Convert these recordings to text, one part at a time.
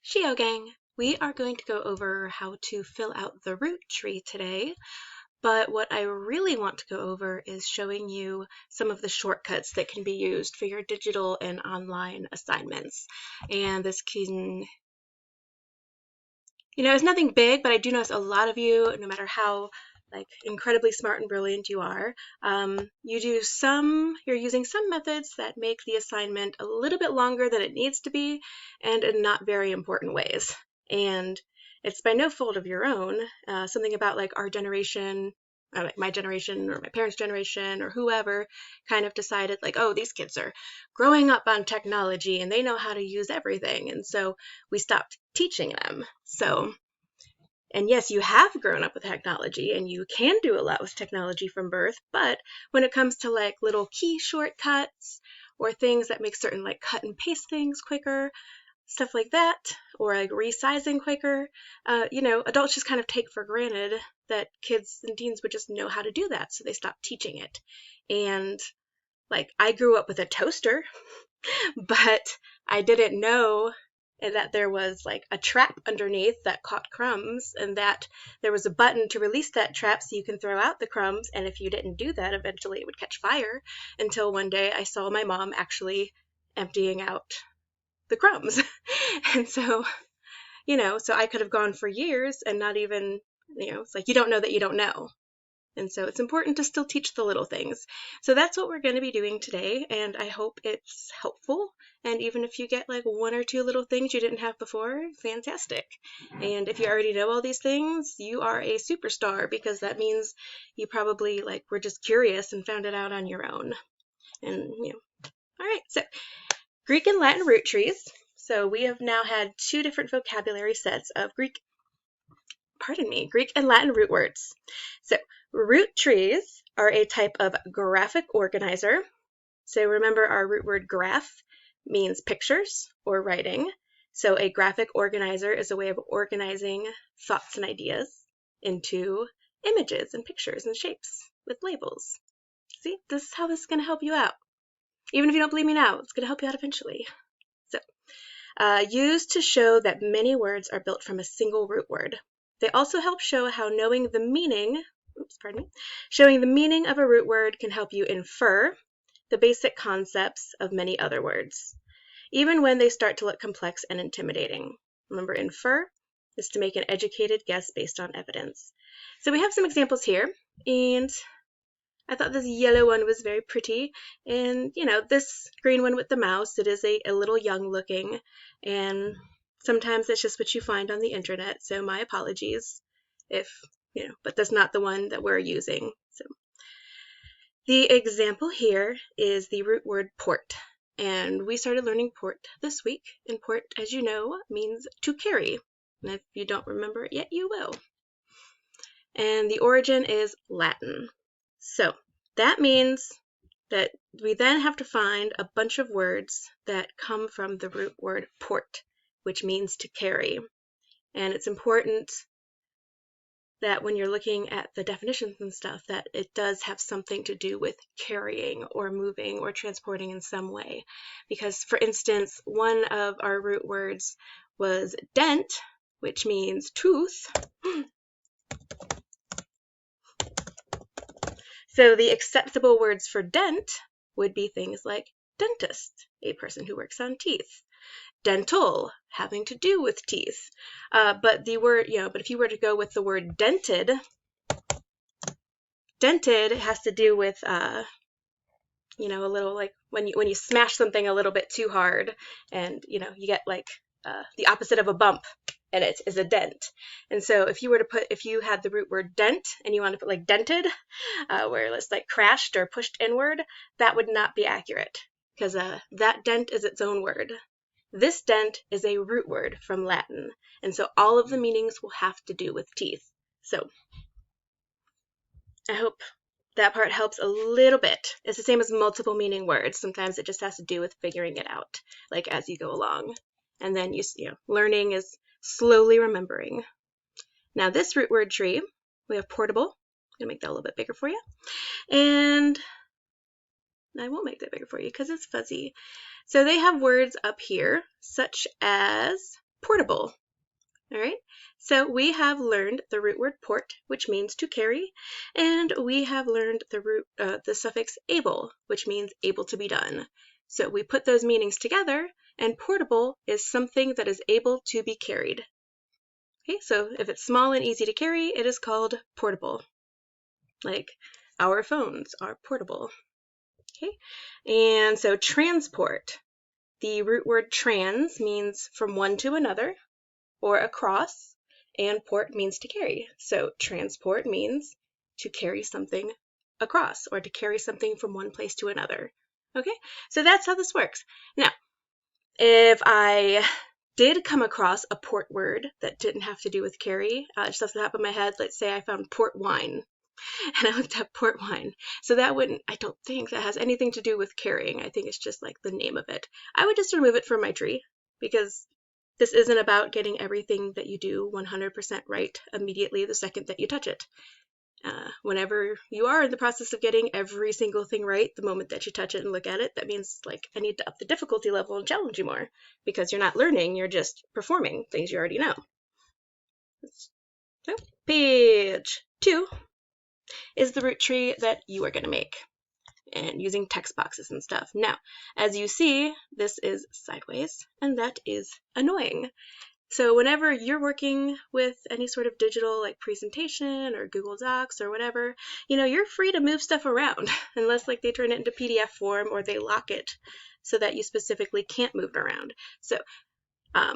Shio gang, we are going to go over how to fill out the root tree today, but what I really want to go over is showing you some of the shortcuts that can be used for your digital and online assignments. And this can, it's nothing big, but I do notice a lot of you, no matter how incredibly smart and brilliant you are, you're using some methods that make the assignment a little bit longer than it needs to be and in not very important ways. And it's by no fault of your own. Something about our generation, my generation or my parents' generation or whoever kind of decided oh, these kids are growing up on technology and they know how to use everything. And so we stopped teaching them. And yes, you have grown up with technology and you can do a lot with technology from birth, but when it comes to little key shortcuts or things that make certain cut and paste things quicker, stuff like that, or resizing quicker, adults just kind of take for granted that kids and teens would just know how to do that, so they stop teaching it. And I grew up with a toaster, but I didn't know that there was a trap underneath that caught crumbs, and that there was a button to release that trap so you can throw out the crumbs, and if you didn't do that, eventually it would catch fire, until one day I saw my mom actually emptying out the crumbs. And so I could have gone for years and not even, it's you don't know that you don't know. And so it's important to still teach the little things. So that's what we're going to be doing today, and I hope it's helpful. And even if you get one or two little things you didn't have before, fantastic. And if you already know all these things, you are a superstar, because that means you probably were just curious and found it out on your own. And all right, so Greek and Latin root trees. So we have now had two different vocabulary sets of Greek and Latin root words. So root trees are a type of graphic organizer. So remember, our root word graph means pictures or writing. So a graphic organizer is a way of organizing thoughts and ideas into images and pictures and shapes with labels. See, this is how this is going to help you out. Even if you don't believe me now, it's going to help you out eventually. So, used to show that many words are built from a single root word. They also help show how knowing the meaning of a root word can help you infer the basic concepts of many other words, even when they start to look complex and intimidating. Remember, infer is to make an educated guess based on evidence. So we have some examples here, and I thought this yellow one was very pretty, and this green one with the mouse, it is a little young looking, and sometimes it's just what you find on the internet, so my apologies if, but that's not the one that we're using. So the example here is the root word port, and we started learning port this week, and port, as you know, means to carry, and if you don't remember it yet, you will. And the origin is Latin. So that means that we then have to find a bunch of words that come from the root word port, which means to carry. And it's important that when you're looking at the definitions and stuff, that it does have something to do with carrying or moving or transporting in some way. Because, for instance, one of our root words was dent, which means tooth. So the acceptable words for dent would be things like dentist, a person who works on teeth. Dental, having to do with teeth. But the word, but if you were to go with the word dented has to do with, a little when you smash something a little bit too hard, and you get the opposite of a bump, and it is a dent. And so if you had the root word dent and you want to put dented, where it's crashed or pushed inward, that would not be accurate, because that dent is its own word. This dent is a root word from Latin, and so all of the meanings will have to do with teeth. So I hope that part helps a little bit. It's the same as multiple meaning words. Sometimes it just has to do with figuring it out, as you go along. And then learning is slowly remembering. Now this root word tree, we have portable. I'm going to make that a little bit bigger for you. And I won't make that bigger for you because it's fuzzy. So they have words up here, such as portable. All right, so we have learned the root word port, which means to carry, and we have learned the suffix able, which means able to be done. So we put those meanings together, and portable is something that is able to be carried. Okay, so if it's small and easy to carry, it is called portable. Like our phones are portable. Okay, and so transport. The root word trans means from one to another or across, and port means to carry. So transport means to carry something across or to carry something from one place to another. Okay, so that's how this works. Now, if I did come across a port word that didn't have to do with carry, just off the top of my head, let's say I found port wine, and I looked up port wine. So that wouldn't, I don't think that has anything to do with carrying. I think it's just like the name of it. I would just remove it from my tree because this isn't about getting everything that you do 100% right immediately the second that you touch it. Whenever you are in the process of getting every single thing right the moment that you touch it and look at it, that means like I need to up the difficulty level and challenge you more because you're not learning, you're just performing things you already know. So page 2 is the root tree that you are going to make and using text boxes and stuff. Now, as you see, this is sideways and that is annoying. So whenever you're working with any sort of digital like presentation or Google Docs or whatever, you're free to move stuff around unless like they turn it into PDF form or they lock it so that you specifically can't move it around. So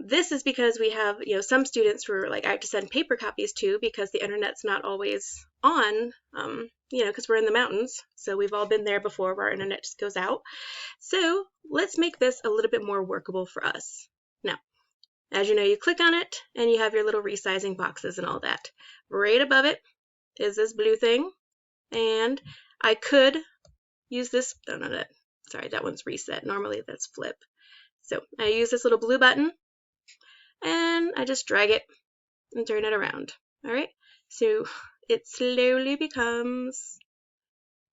this is because we have, some students who are like, I have to send paper copies to because the internet's not always on, because we're in the mountains. So we've all been there before where our internet just goes out. So let's make this a little bit more workable for us. Now, as you know, you click on it and you have your little resizing boxes and all that. Right above it is this blue thing. And I could use this, sorry, that one's reset. Normally that's flip. So I use this little blue button and I just drag it and turn it around. All right, so it slowly becomes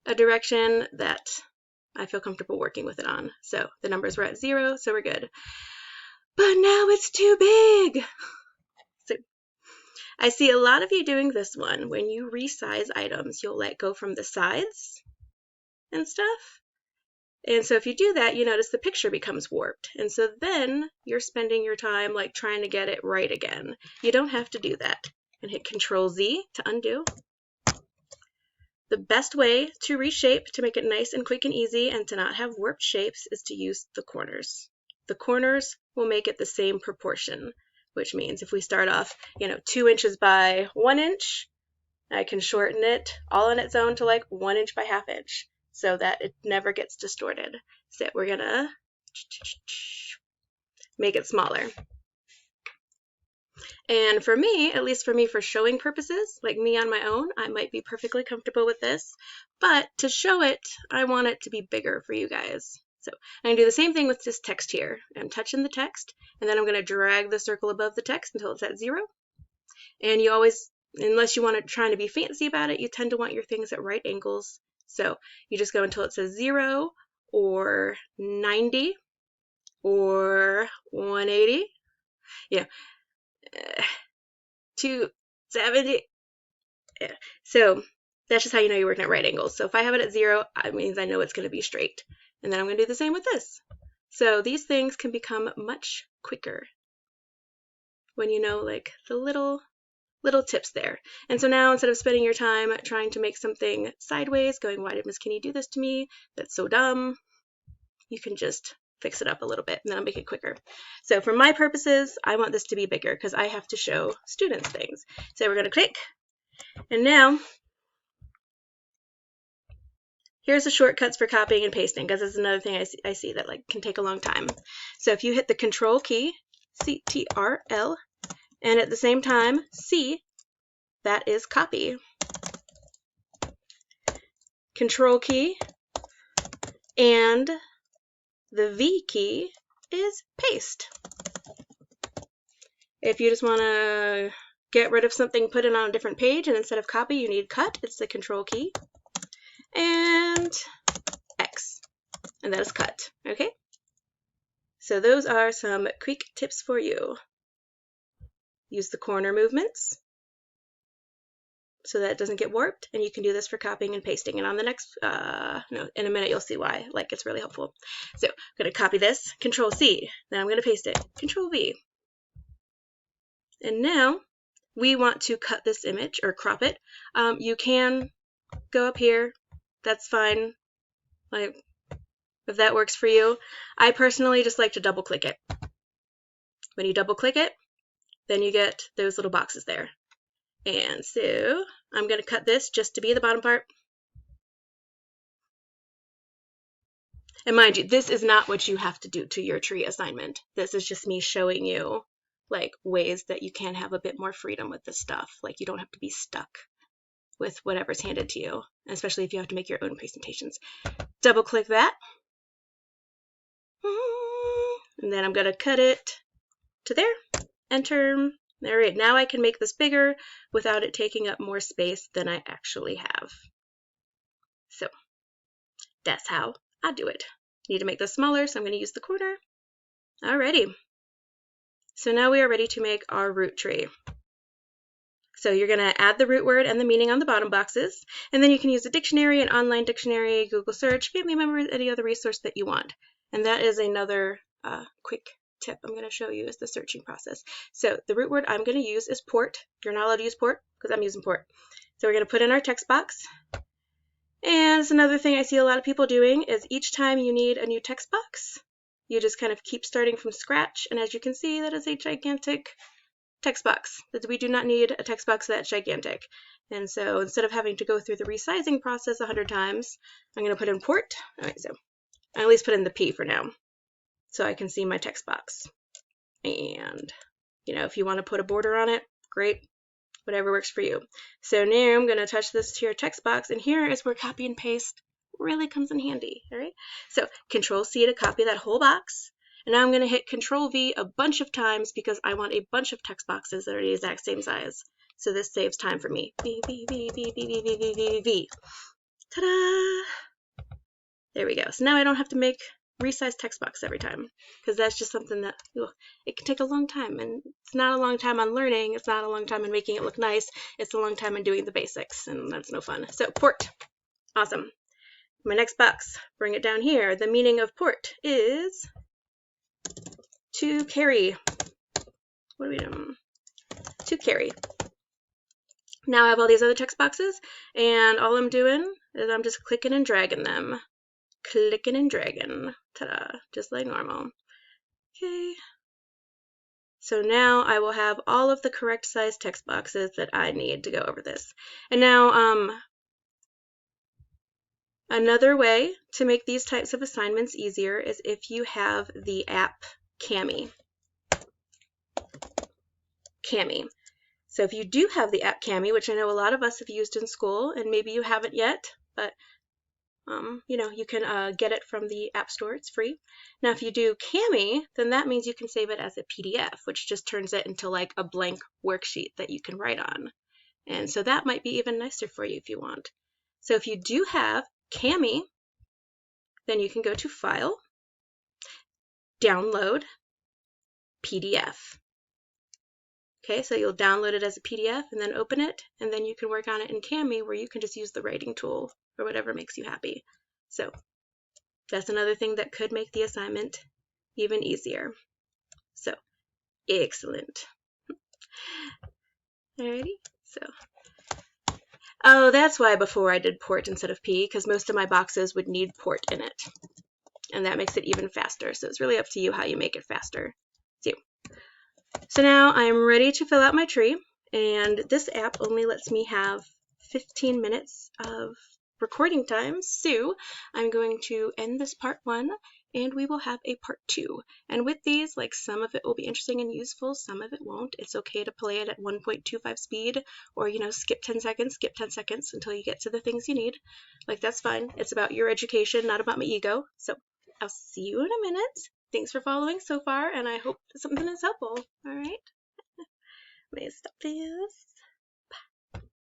a direction that I feel comfortable working with it on. So the numbers were at 0, so we're good. But now it's too big. So I see a lot of you doing this one. When you resize items, you'll let go from the sides and stuff. And so if you do that, you notice the picture becomes warped. And so then you're spending your time like trying to get it right again. You don't have to do that. And hit ctrl+z to undo. The best way to reshape to make it nice and quick and easy and to not have warped shapes is to use the corners. The corners will make it the same proportion, which means if we start off, 2 inches by 1 inch, I can shorten it all on its own to like 1 inch by ½ inch so that it never gets distorted. So we're gonna make it smaller. And for me, at least for me for showing purposes, like me on my own, I might be perfectly comfortable with this, but to show it, I want it to be bigger for you guys. So I'm going to do the same thing with this text here. I'm touching the text, and then I'm going to drag the circle above the text until it's at 0. And you always, unless you want to try to be fancy about it, you tend to want your things at right angles. So you just go until it says 0 or 90 or 180. 270. Yeah. So that's just how you know you're working at right angles. So if I have it at 0, it means I know it's going to be straight. And then I'm going to do the same with this. So these things can become much quicker when you know like the little tips there. And so now instead of spending your time trying to make something sideways, going, why did Miss Kinney do this to me? That's so dumb. You can just fix it up a little bit and then I'll make it quicker. So for my purposes, I want this to be bigger because I have to show students things. So we're going to click, and now here's the shortcuts for copying and pasting because this is another thing I see that like can take a long time. So if you hit the control key, ctrl, and at the same time C, that is copy. Control key and the V key is paste. If you just want to get rid of something, put it on a different page, and instead of copy, you need cut, it's the control key. And X, and that is cut, okay? So those are some quick tips for you. use the corner movements so that it doesn't get warped, and you can do this for copying and pasting. And on the next, in a minute you'll see why, like it's really helpful. So I'm going to copy this, ctrl+c, then I'm going to paste it, ctrl+v. And now we want to cut this image or crop it. You can go up here, that's fine, like if that works for you. I personally just like to double click it. When you double click it, then you get those little boxes there. And so I'm going to cut this just to be the bottom part. And mind you, this is not what you have to do to your tree assignment. This is just me showing you like ways that you can have a bit more freedom with this stuff. Like you don't have to be stuck with whatever's handed to you, especially if you have to make your own presentations. Double click that. And then I'm going to cut it to there. Enter. All right, now I can make this bigger without it taking up more space than I actually have. So that's how I do it. Need to make this smaller, so I'm going to use the corner. Alrighty. So now we are ready to make our root tree. So you're going to add the root word and the meaning on the bottom boxes, and then you can use a dictionary, an online dictionary, Google search, family member, any other resource that you want. And that is another quick tip I'm going to show you is the searching process. So the root word I'm going to use is port. You're not allowed to use port because I'm using port. So we're going to put in our text box. And it's another thing I see a lot of people doing is each time you need a new text box, you just kind of keep starting from scratch. And as you can see, that is a gigantic text box. We do not need a text box that's gigantic. And so instead of having to go through the resizing process 100 times, I'm going to put in port. All right, so I at least put in the P for now, so I can see my text box. And, if you want to put a border on it, great, whatever works for you. So now I'm going to touch this to your text box, and here is where copy and paste really comes in handy, all right? So Control-C to copy that whole box, and now I'm going to hit Control-V a bunch of times because I want a bunch of text boxes that are the exact same size. So this saves time for me. V, V, V, V, V, V, V, V, V, V. Ta-da! There we go. So now I don't have to make resize text box every time, because that's just something that it can take a long time, and it's not a long time on learning, it's not a long time in making it look nice, it's a long time in doing the basics, and that's no fun. So port, awesome. My next box, bring it down here. The meaning of port is to carry. What are we doing? To carry. Now I have all these other text boxes, and all I'm doing is I'm just clicking and dragging them. Clicking and dragging. Ta-da, just like normal. Okay. So now I will have all of the correct size text boxes that I need to go over this. And now another way to make these types of assignments easier is if you have the app Cami. So if you do have the app Cami, which I know a lot of us have used in school, and maybe you haven't yet, but you can get it from the App Store. It's free. Now, if you do Cami, then that means you can save it as a PDF, which just turns it into like a blank worksheet that you can write on. And so that might be even nicer for you if you want. So if you do have Cami, then you can go to File, Download, PDF. Okay, so you'll download it as a PDF and then open it, and then you can work on it in Cami where you can just use the writing tool or whatever makes you happy. So that's another thing that could make the assignment even easier. So excellent. Alrighty, so that's why before I did port instead of P, because most of my boxes would need port in it, and that makes it even faster. So it's really up to you how you make it faster. So now I'm ready to fill out my tree, and this app only lets me have 15 minutes of recording time, so I'm going to end this part 1, and we will have a part 2. And with these, like, some of it will be interesting and useful, some of it won't. It's okay to play it at 1.25 speed, or skip 10 seconds until you get to the things you need. Like, that's fine. It's about your education, not about my ego. So I'll see you in a minute. Thanks for following so far, and I hope something is helpful. All right. Let me stop this.